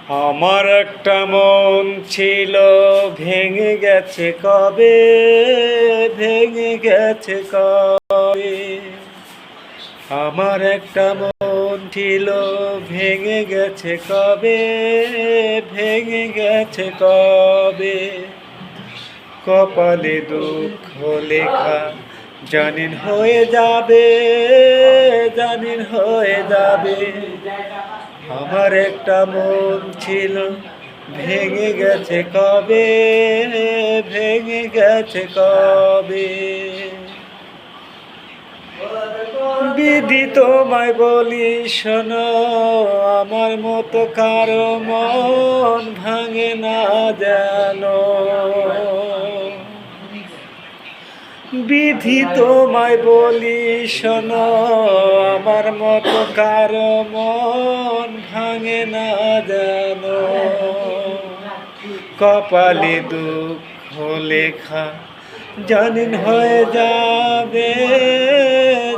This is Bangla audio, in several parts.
আমার একটা মন ছিল ভেঙে গেছে কবে, ভেঙে গেছে কবে। আমার একটা মন ছিল ভেঙে গেছে কবে, ভেঙে গেছে কবে। কপালে দুঃখ লেখা জানিন হয়ে যাবে, জানিন হয়ে যাবে। আমার একটা মন ছিল ভেঙে গেছে কবে, ভেঙে গেছে কবে। বিধি তোমায় বলি শোনো, আমার মতো কারো মন ভাঙে না যেন। বিধি তোমায় বলি শোনো, আমার মতো কারো মন ভাঙে না যেন। কপালে দুঃখ লেখা জানিন হয়ে যাবে,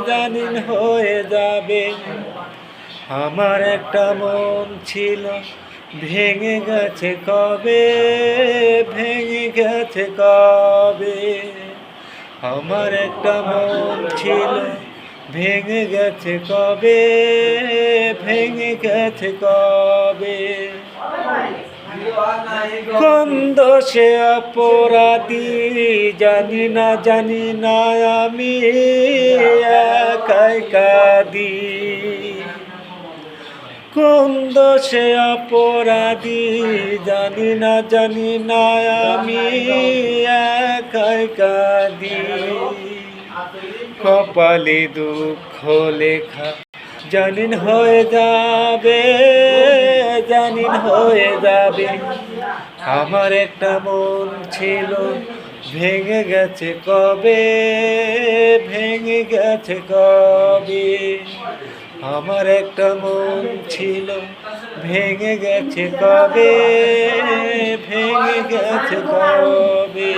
জানিন হয়ে যাবে। আমার একটা মন ছিল ভেঙে গেছে কবে, ভেঙে গেছে কবে। আমার একটা মন ছিল ভেঙে গেছে কবে, ভেঙে গেছে কবে। কোন দোষে অপরাধী জানি না, জানি না আমি একাই কাঁদি। কোন দোষে অপরাধী জানি না, জানি না আমি একাই কাঁদি। কপালে দুঃখ লেখা জানিন হয়ে যাবে, জানিন হয়ে যাবে। আমার একটা মন ছিল ভেঙে গেছে কবে, ভেঙে গেছে কবে। আমার একটা মন ছিল ভেঙে গেছে কবে, ভেঙে গেছে কবে।